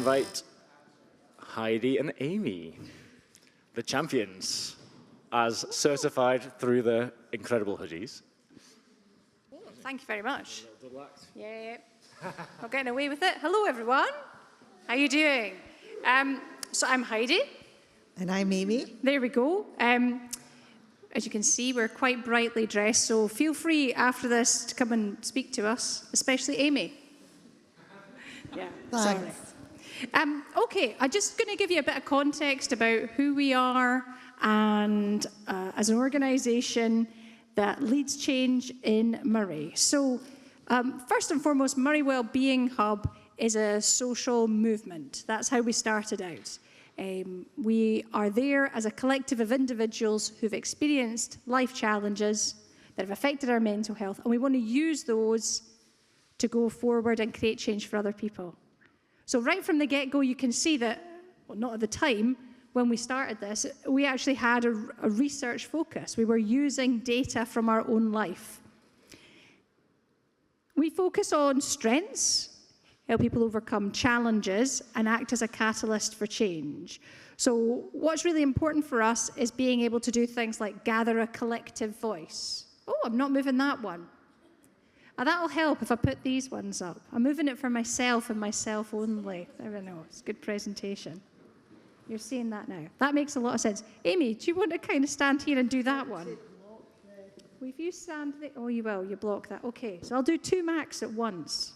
invite Heidi and Aimee, the champions, as certified through the incredible hoodies. Thank you very much. Yeah, not getting away with it. Hello, everyone. How are you doing? So I'm Heidi. And I'm Aimee. There we go. As you can see, we're quite brightly dressed, so feel free after this to come and speak to us, especially Aimee. Yeah, sorry. Okay, I'm just going to give you a bit of context about who we are and as an organisation that leads change in Moray. So first and foremost, Moray Wellbeing Hub is a social movement. That's how we started out. We are there as a collective of individuals who've experienced life challenges that have affected our mental health, and we want to use those to go forward and create change for other people. So right from the get-go, you can see that, well, not at the time when we started this, we actually had a research focus. We were using data from our own life. We focus on strengths, help people overcome challenges, and act as a catalyst for change. So what's really important for us is being able to do things like gather a collective voice. Oh, I'm not moving that one. That'll help if I put these ones up. I'm moving it for myself and myself only. There we go. It's a good presentation. You're seeing that now. That makes a lot of sense. Aimee, do you want to kind of stand here and do that one? Well, if you stand there, oh, you will. You block that. Okay, so I'll do 2 max at once.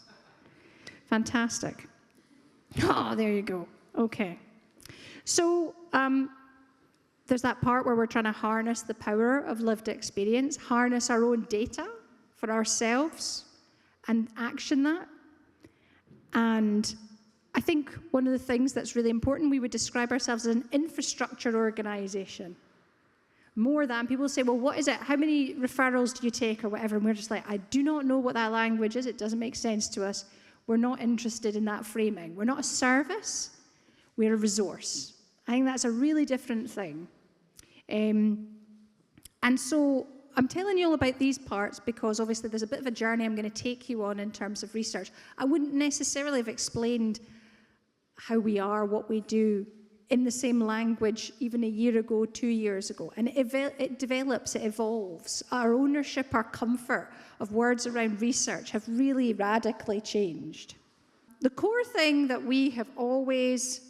Fantastic. Oh, there you go. Okay. So there's that part where we're trying to harness the power of lived experience, harness our own data for ourselves and action that. And I think one of the things that's really important, we would describe ourselves as an infrastructure organisation. More than, people say, well, what is it? How many referrals do you take or whatever? And we're just like, I do not know what that language is. It doesn't make sense to us. We're not interested in that framing. We're not a service. We're a resource. I think that's a really different thing. And so I'm telling you all about these parts because obviously there's a bit of a journey I'm going to take you on in terms of research. I wouldn't necessarily have explained how we are, what we do in the same language even a year ago, 2 years ago. And it develops, it evolves. Our ownership, our comfort of words around research have really radically changed. The core thing that we have always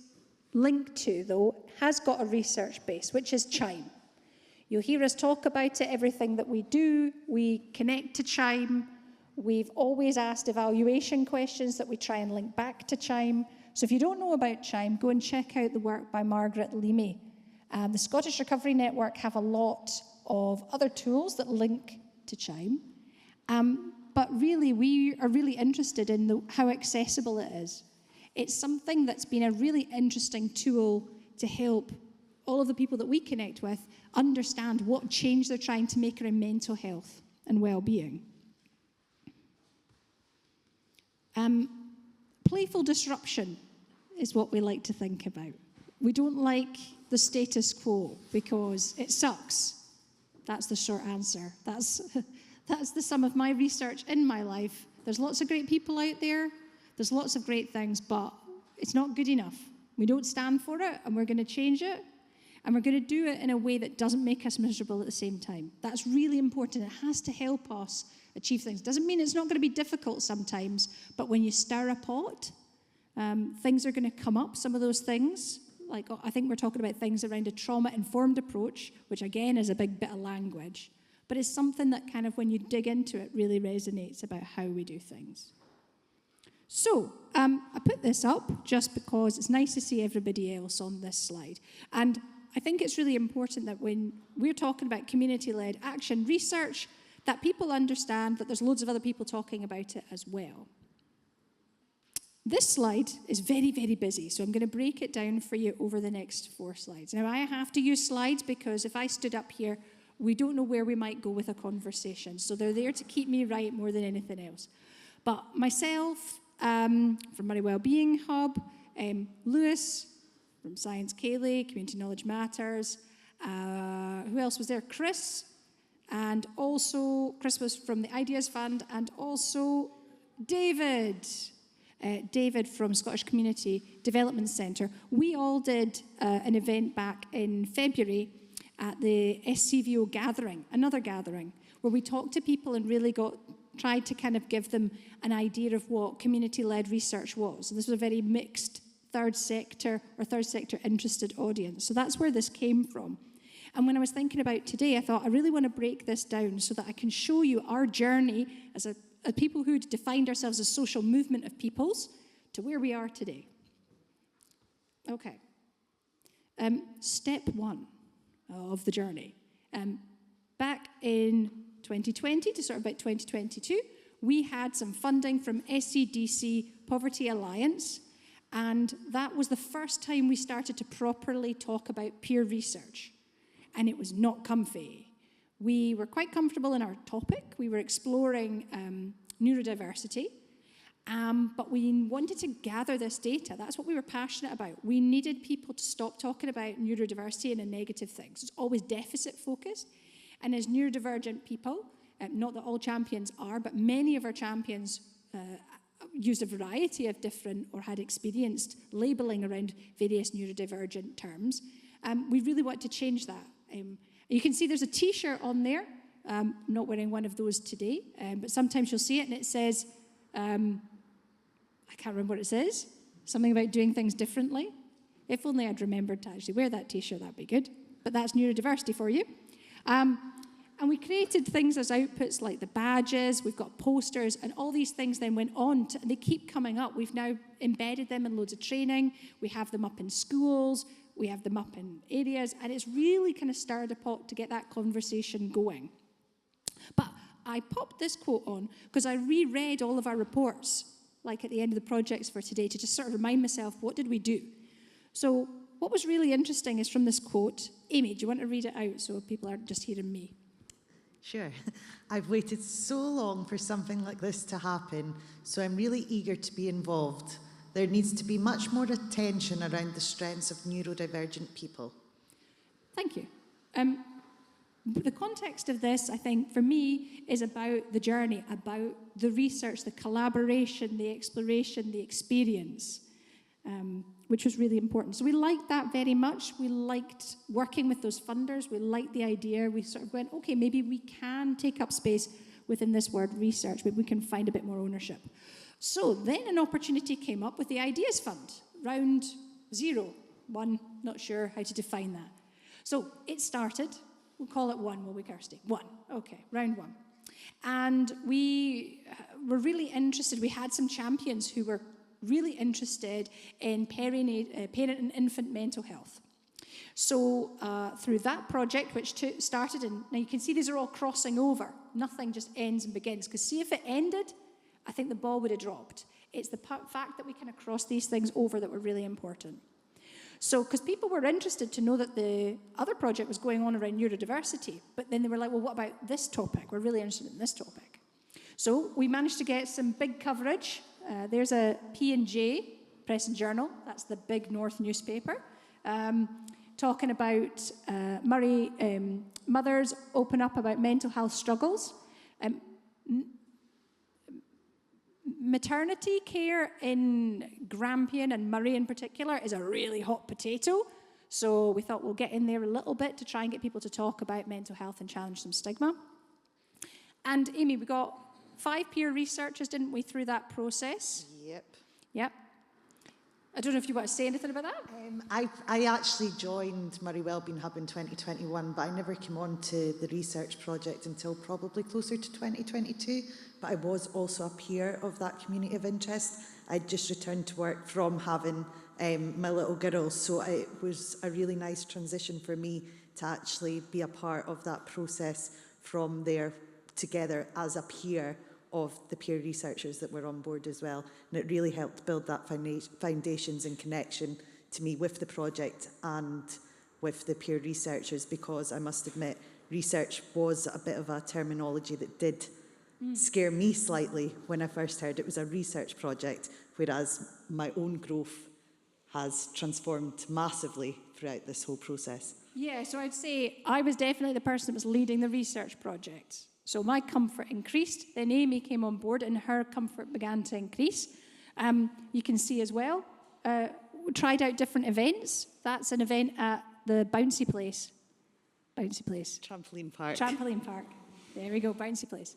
linked to, though, has got a research base, which is CHIME. You'll hear us talk about it, everything that we do. We connect to CHIME. We've always asked evaluation questions that we try and link back to CHIME. So if you don't know about CHIME, go and check out the work by Margaret Leamy. The Scottish Recovery Network have a lot of other tools that link to CHIME. But really, we are really interested in how accessible it is. It's something that's been a really interesting tool to help all of the people that we connect with understand what change they're trying to make around mental health and well-being. Playful disruption is what we like to think about. We don't like the status quo because it sucks. That's the short answer. That's the sum of my research in my life. There's lots of great people out there. There's lots of great things, but it's not good enough. We don't stand for it, and we're going to change it. And we're going to do it in a way that doesn't make us miserable at the same time. That's really important. It has to help us achieve things. Doesn't mean it's not going to be difficult sometimes, but when you stir a pot, things are going to come up, some of those things. Like, I think we're talking about things around a trauma-informed approach, which again is a big bit of language. But it's something that kind of, when you dig into it, really resonates about how we do things. So, I put this up just because it's nice to see everybody else on this slide. And I think it's really important that when we're talking about community-led action research, that people understand that there's loads of other people talking about it as well. This slide is very, very busy, so I'm going to break it down for you over the next 4 slides. Now, I have to use slides because if I stood up here, we don't know where we might go with a conversation. So they're there to keep me right more than anything else. But myself, from Moray Wellbeing Hub, Lewis, from Science Ceilidh, Community Knowledge Matters. Who else was there? Chris. And also, Chris was from the Ideas Fund. And also, David. David from Scottish Community Development Centre. We all did an event back in February at the SCVO gathering, another gathering, where we talked to people and really tried to kind of give them an idea of what community-led research was. And this was a very mixed third sector interested audience. So that's where this came from. And when I was thinking about today, I thought I really want to break this down so that I can show you our journey as people who defined ourselves as social movement of peoples to where we are today. Okay. Step one of the journey. Back in 2020 to sort of about 2022, we had some funding from SCDC Poverty Alliance, and that was the first time we started to properly talk about peer research. And it was not comfy. We were quite comfortable in our topic. We were exploring neurodiversity, but we wanted to gather this data. That's what we were passionate about. We needed people to stop talking about neurodiversity and a negative things. It's always deficit focused. And as neurodivergent people, not that all champions are, but many of our champions used a variety of different or had experienced labeling around various neurodivergent terms. We really want to change that. You can see there's a T-shirt on there. I'm not wearing one of those today, but sometimes you'll see it and it says, I can't remember what it says, something about doing things differently. If only I'd remembered to actually wear that T-shirt, that'd be good. But that's neurodiversity for you. And we created things as outputs like the badges, we've got posters, and all these things then went on, they keep coming up. We've now embedded them in loads of training, we have them up in schools, we have them up in areas, and it's really kind of stirred a pot to get that conversation going. But I popped this quote on because I reread all of our reports, like at the end of the projects for today, to just sort of remind myself, what did we do? So what was really interesting is from this quote. Aimee, do you want to read it out so people aren't just hearing me? Sure. I've waited so long for something like this to happen, so I'm really eager to be involved. There needs to be much more attention around the strengths of neurodivergent people. Thank you. The context of this, I think, for me, is about the journey, about the research, the collaboration, the exploration, the experience, which was really important. So we liked that very much. We liked working with those funders. We liked the idea. We sort of went, okay, maybe we can take up space within this word research. Maybe we can find a bit more ownership. So then an opportunity came up with the Ideas Fund, round 0, 1, not sure how to define that. So it started. We'll call it 1, will we, Kirsty? 1, okay, round 1. And we were really interested. We had some champions who were really interested in parent and infant mental health. So through that project, which started in, now you can see these are all crossing over. Nothing just ends and begins. Because see, if it ended, I think the ball would have dropped. It's the fact that we kind of cross these things over that were really important. So, because people were interested to know that the other project was going on around neurodiversity, but then they were like, well, what about this topic? We're really interested in this topic. So we managed to get some big coverage. There's a P&J, Press and Journal, that's the big North newspaper, talking about Moray mothers open up about mental health struggles. Maternity care in Grampian and Moray in particular is a really hot potato. So we thought we'll get in there a little bit to try and get people to talk about mental health and challenge some stigma. And Aimee, we got 5 peer researchers, didn't we, through that process? Yep. I don't know if you want to say anything about that. I actually joined Moray Wellbeing Hub in 2021, but I never came on to the research project until probably closer to 2022. But I was also a peer of that community of interest. I'd just returned to work from having my little girl, so it was a really nice transition for me to actually be a part of that process from there together as a peer of the peer researchers that were on board as well. And it really helped build that foundations and connection to me with the project and with the peer researchers, because I must admit, research was a bit of a terminology that did scare me slightly when I first heard it was a research project, whereas my own growth has transformed massively throughout this whole process. Yeah, so I'd say I was definitely the person that was leading the research project. So my comfort increased. Then Aimee came on board and her comfort began to increase. You can see as well, we tried out different events. That's an event at the Bouncy Place. Trampoline park. Trampoline park. There we go, Bouncy Place.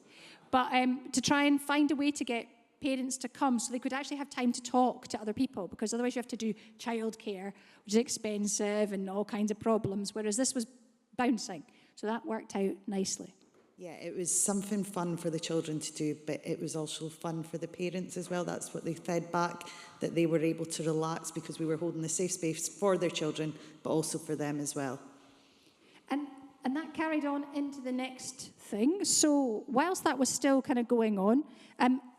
But to try and find a way to get parents to come so they could actually have time to talk to other people, because otherwise you have to do childcare, which is expensive and all kinds of problems, whereas this was bouncing. So that worked out nicely. Yeah, it was something fun for the children to do, but it was also fun for the parents as well. That's what they fed back, that they were able to relax because we were holding a safe space for their children, but also for them as well. And that carried on into the next thing. So whilst that was still kind of going on,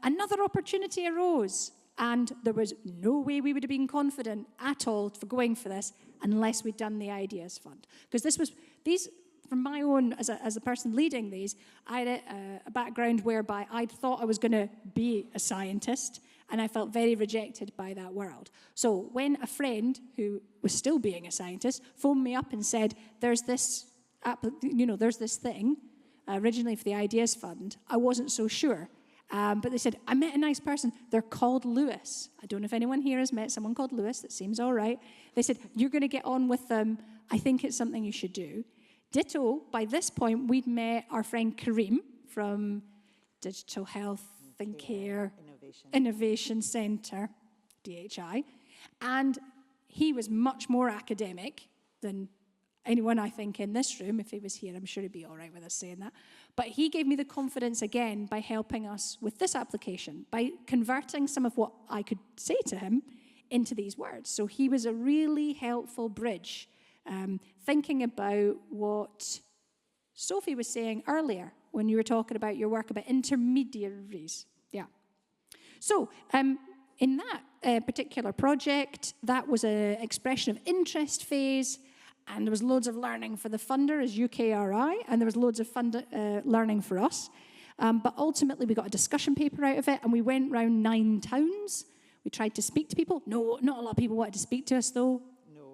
another opportunity arose. And there was no way we would have been confident at all for going for this unless we'd done the Ideas Fund. Because these, from my own, as a person leading these, I had a background whereby I thought I was going to be a scientist, and I felt very rejected by that world. So when a friend who was still being a scientist phoned me up and said, there's this thing, originally for the Ideas Fund, I wasn't so sure. But they said, I met a nice person. They're called Lewis. I don't know if anyone here has met someone called Lewis. That seems all right. They said, you're going to get on with them. I think it's something you should do. Ditto, by this point, we'd met our friend Kareem from Digital Health and Care Innovation Centre, DHI. And he was much more academic than anyone, I think, in this room. If he was here, I'm sure he'd be all right with us saying that. But he gave me the confidence again by helping us with this application, by converting some of what I could say to him into these words. So he was a really helpful bridge, thinking about what Sophie was saying earlier when you were talking about your work about intermediaries. Yeah. So in that particular project, that was an expression of interest phase. And there was loads of learning for the funder as UKRI, and there was loads of learning for us. But ultimately, we got a discussion paper out of it, and we went round 9 towns. We tried to speak to people. No, not a lot of people wanted to speak to us, though.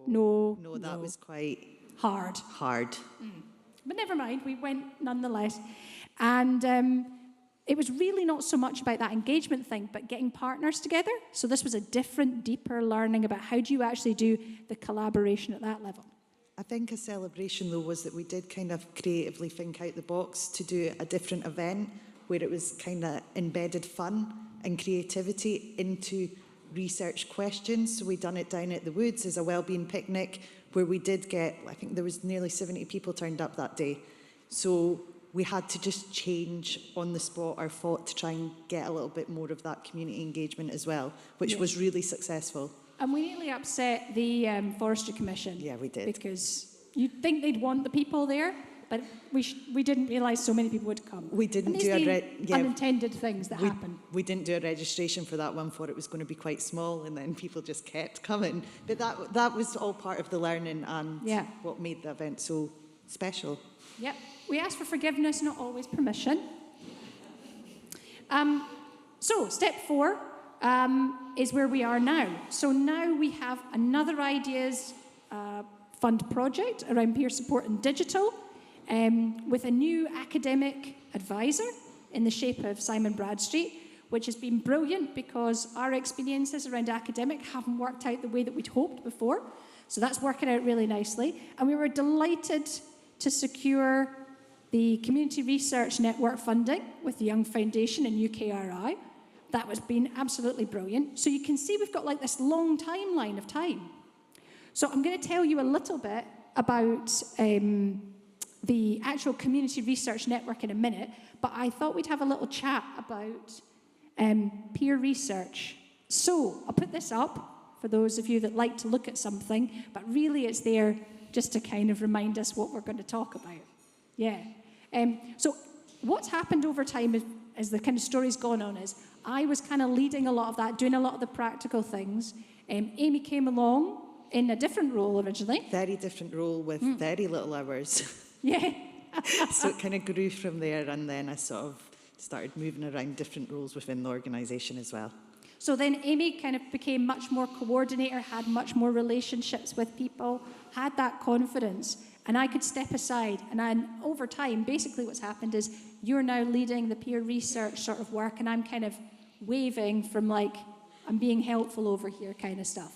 No, that was quite hard. But never mind, we went nonetheless. And it was really not so much about that engagement thing, but getting partners together. So this was a different, deeper learning about how do you actually do the collaboration at that level. I think a celebration, though, was that we did kind of creatively think out the box to do a different event where it was kind of embedded fun and creativity into research questions. So we done it down at the Woods as a wellbeing picnic where we did get, I think there was nearly 70 people turned up that day. So we had to just change on the spot our thought to try and get a little bit more of that community engagement as well, which was really successful. And we nearly upset the Forestry Commission. Yeah, we did. Because you'd think they'd want the people there, but we didn't realise so many people would come. We didn't do unintended things that happen. We didn't do a registration for that one, thought it was going to be quite small, and then people just kept coming. But that was all part of the learning and what made the event so special. Yep. We asked for forgiveness, not always permission. So step 4. Is where we are now. So now we have another Ideas Fund project around peer support and digital with a new academic advisor in the shape of Simon Bradstreet, which has been brilliant because our experiences around academic haven't worked out the way that we'd hoped before. So that's working out really nicely. And we were delighted to secure the Community Research Network funding with the Young Foundation and UKRI. That was been absolutely brilliant. So you can see we've got like this long timeline of time. So I'm going to tell you a little bit about the actual Community Research Network in a minute, but I thought we'd have a little chat about peer research. So I'll put this up for those of you that like to look at something, but really it's there just to kind of remind us what we're going to talk about. Yeah. So what's happened over time as the kind of story's gone on is I was kind of leading a lot of that, doing a lot of the practical things. Aimee came along in a different role originally. Very different role with very little hours. Yeah. So it kind of grew from there, and then I sort of started moving around different roles within the organisation as well. So then Aimee kind of became much more coordinator, had much more relationships with people, had that confidence, and I could step aside. And then over time, basically what's happened is you're now leading the peer research sort of work, and I'm kind of waving from like I'm being helpful over here kind of stuff,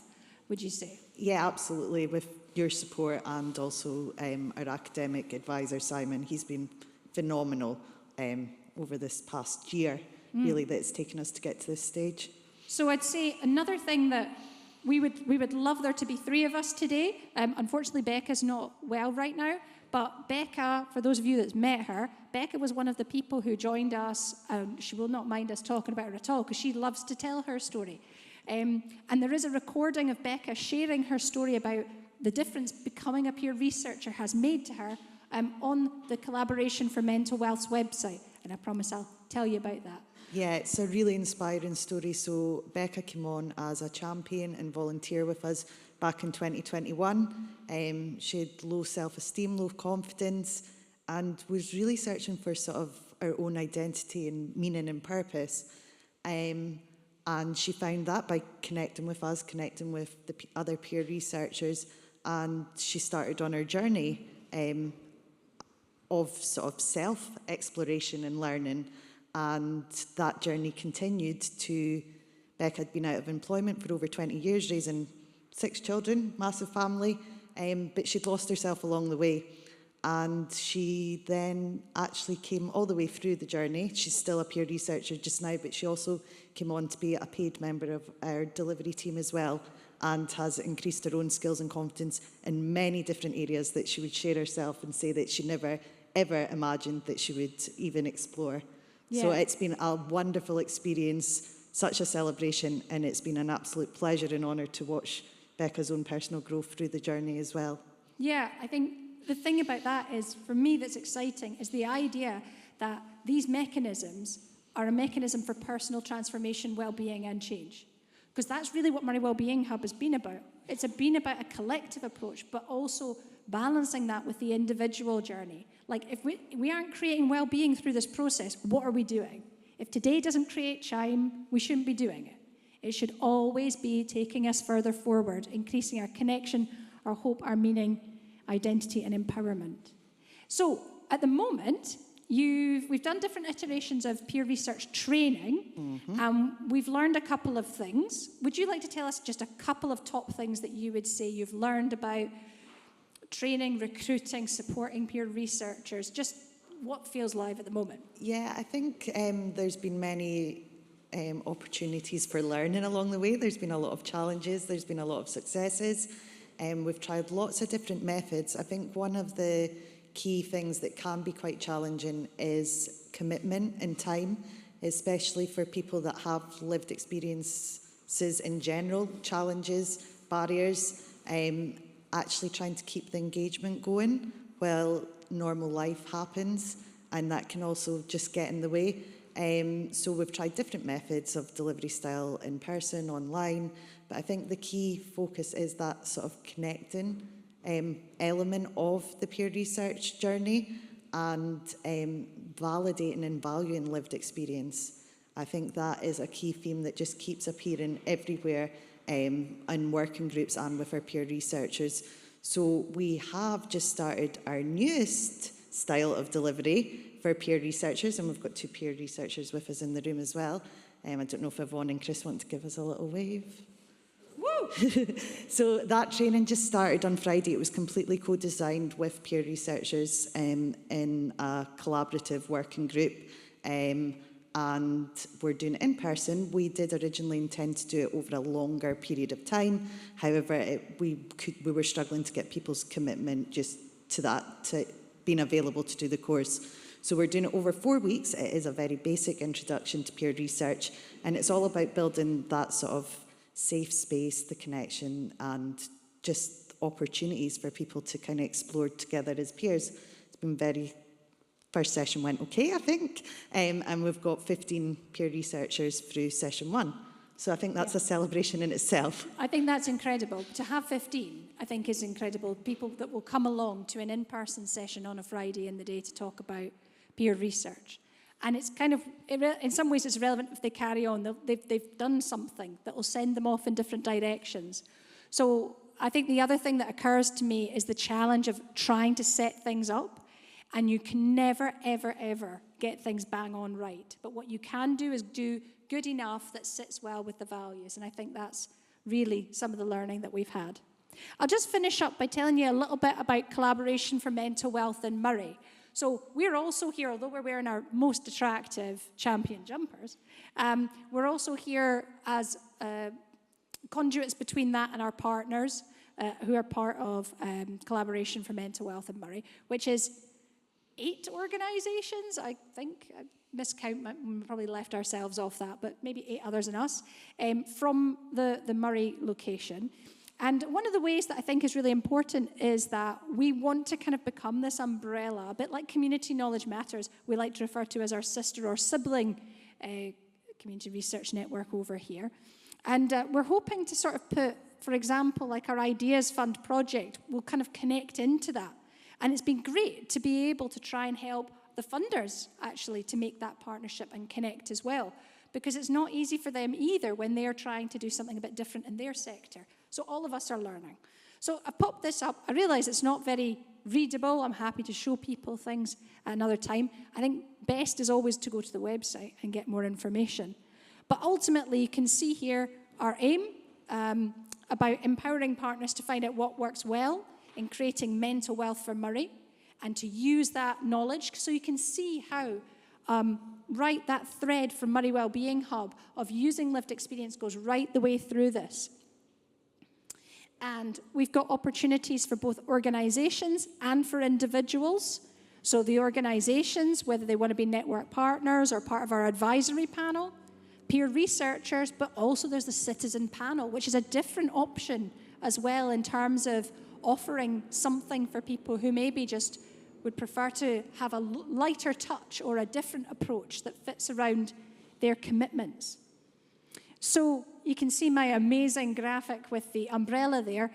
would you say? Yeah, absolutely. With your support and also our academic advisor, Simon, he's been phenomenal over this past year, really, that it's taken us to get to this stage. So I'd say another thing that we would love there to be 3 of us today. Unfortunately, Becca's not well right now, but Becca, for those of you that's met her, Becca was one of the people who joined us. She will not mind us talking about her at all because she loves to tell her story. And there is a recording of Becca sharing her story about the difference becoming a peer researcher has made to her on the Collaboration for Mental Wealth's website. And I promise I'll tell you about that. Yeah, it's a really inspiring story. So Becca came on as a champion and volunteer with us back in 2021. She had low self-esteem, low confidence, and was really searching for sort of our own identity and meaning and purpose. And she found that by connecting with us, connecting with the other peer researchers, and she started on her journey of sort of self-exploration and learning. And that journey continued to, Becca had been out of employment for over 20 years, raising 6 children, massive family, but she'd lost herself along the way. And she then actually came all the way through the journey. She's still a peer researcher just now, but she also came on to be a paid member of our delivery team as well, and has increased her own skills and confidence in many different areas that she would share herself and say that she never, ever imagined that she would even explore. Yeah. So it's been a wonderful experience, such a celebration, and it's been an absolute pleasure and honour to watch Becca's own personal growth through the journey as well. Yeah, I think the thing about that is, for me, that's exciting, is the idea that these mechanisms are a mechanism for personal transformation, well-being and change. Because that's really what Moray Wellbeing Hub has been about. It's been about a collective approach, but also balancing that with the individual journey. Like, if we aren't creating well-being through this process, what are we doing? If today doesn't create chime, we shouldn't be doing it. It should always be taking us further forward, increasing our connection, our hope, our meaning, identity and empowerment. So, at the moment, we've done different iterations of peer research training. We've learned a couple of things. Would you like to tell us just a couple of top things that you would say you've learned about training, recruiting, supporting peer researchers, just what feels live at the moment? Yeah, I think there's been many opportunities for learning along the way. There's been a lot of challenges, there's been a lot of successes. We've tried lots of different methods. I think one of the key things that can be quite challenging is commitment and time, especially for people that have lived experiences in general, challenges, barriers, actually trying to keep the engagement going while normal life happens, and that can also just get in the way. So we've tried different methods of delivery style, in person, online, but I think the key focus is that sort of connecting element of the peer research journey and validating and valuing lived experience. I think that is a key theme that just keeps appearing everywhere in working groups and with our peer researchers. So we have just started our newest style of delivery for peer researchers, and we've got 2 peer researchers with us in the room as well. I don't know if Yvonne and Chris want to give us a little wave. Woo! So that training just started on Friday. It was completely co-designed with peer researchers in a collaborative working group. And we're doing it in person. We did originally intend to do it over a longer period of time. However, we were struggling to get people's commitment just to that, to being available to do the course. So we're doing it over 4 weeks. It is a very basic introduction to peer research, and it's all about building that sort of safe space, the connection, and just opportunities for people to kind of explore together as peers. It's been very... First session went okay, I think, and we've got 15 peer researchers through session 1. So I think that's a celebration in itself. I think that's incredible. To have 15, I think, is incredible. People that will come along to an in-person session on a Friday in the day to talk about peer research. And it's kind of, in some ways, it's relevant if they carry on. They've done something that will send them off in different directions. So I think the other thing that occurs to me is the challenge of trying to set things up. And you can never, ever, ever get things bang on right. But what you can do is do good enough that sits well with the values. And I think that's really some of the learning that we've had. I'll just finish up by telling you a little bit about collaboration for mental wealth in Moray. So we're also here, although we're wearing our most attractive champion jumpers, we're also here as conduits between that and our partners who are part of Collaboration for Mental Wealth in Moray, which is 8 organisations, I think. I miscount, we probably left ourselves off that, but maybe 8 others than us, from the Moray location. And one of the ways that I think is really important is that we want to kind of become this umbrella, a bit like Community Knowledge Matters, we like to refer to as our sister or sibling community research network over here. And we're hoping to sort of put, for example, like our Ideas Fund project will kind of connect into that. And it's been great to be able to try and help the funders actually to make that partnership and connect as well, because it's not easy for them either when they're trying to do something a bit different in their sector. So all of us are learning. So I popped this up. I realize it's not very readable. I'm happy to show people things at another time. I think best is always to go to the website and get more information. But ultimately, you can see here our aim about empowering partners to find out what works well in creating mental wealth for Moray and to use that knowledge so you can see how Wright, that thread from Moray Wellbeing Hub of using lived experience goes right the way through this. And we've got opportunities for both organisations and for individuals. So the organisations, whether they want to be network partners or part of our advisory panel, peer researchers, but also there's the citizen panel, which is a different option as well in terms of offering something for people who maybe just would prefer to have a lighter touch or a different approach that fits around their commitments. So you can see my amazing graphic with the umbrella there.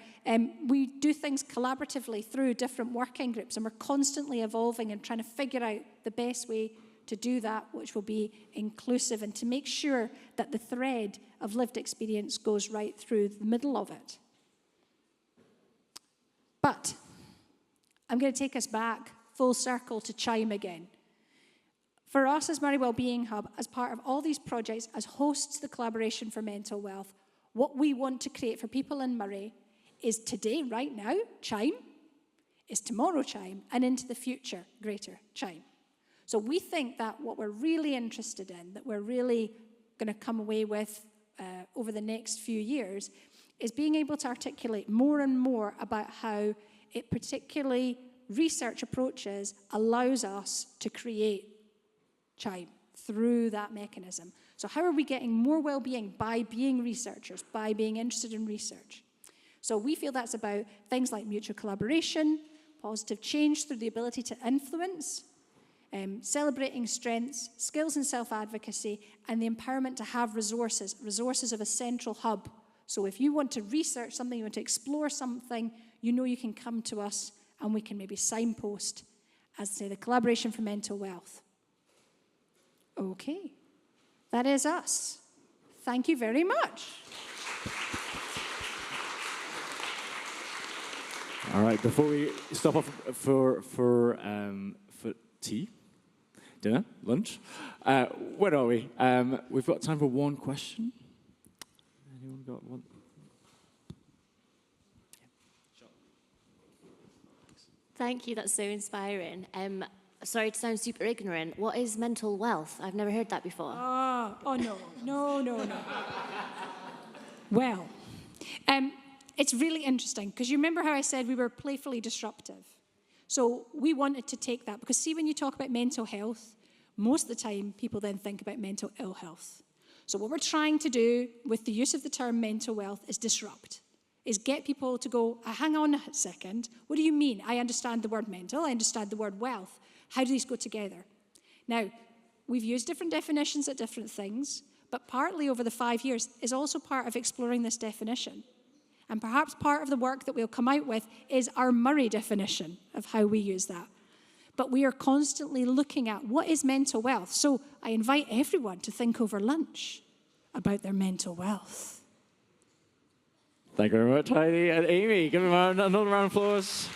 We do things collaboratively through different working groups, and we're constantly evolving and trying to figure out the best way to do that, which will be inclusive, and to make sure that the thread of lived experience goes right through the middle of it. But I'm going to take us back full circle to Chime again. For us as Moray Wellbeing Hub, as part of all these projects, as hosts of the Collaboration for Mental Wealth, what we want to create for people in Moray is today, right now, Chime, is tomorrow Chime, and into the future, greater Chime. So we think that what we're really interested in, that we're really going to come away with over the next few years, is being able to articulate more and more about how it particularly research approaches allows us to create Chime through that mechanism. So how are we getting more well-being by being researchers, by being interested in research? So we feel that's about things like mutual collaboration, positive change through the ability to influence, celebrating strengths, skills and self-advocacy, and the empowerment to have resources of a central hub. So if you want to research something, you want to explore something, you know you can come to us and we can maybe signpost, as I say, the Collaboration for Mental Wealth. Okay, that is us. Thank you very much. All right, before we stop off for tea, dinner, lunch, where are we? We've got time for one question. Anyone got one? Thank you, that's so inspiring. Sorry to sound super ignorant, what is mental wealth? I've never heard that before. No. Well, it's really interesting, because you remember how I said we were playfully disruptive? So we wanted to take that, because see, when you talk about mental health, most of the time people then think about mental ill health. So what we're trying to do with the use of the term mental wealth is disrupt, is get people to go, hang on a second, what do you mean? I understand the word mental, I understand the word wealth. How do these go together? Now, we've used different definitions at different things, but partly over the 5 years is also part of exploring this definition. And perhaps part of the work that we'll come out with is our Moray definition of how we use that. But we are constantly looking at what is mental wealth. So I invite everyone to think over lunch about their mental wealth. Thank you very much, Heidi and Aimee. Give them another round of applause.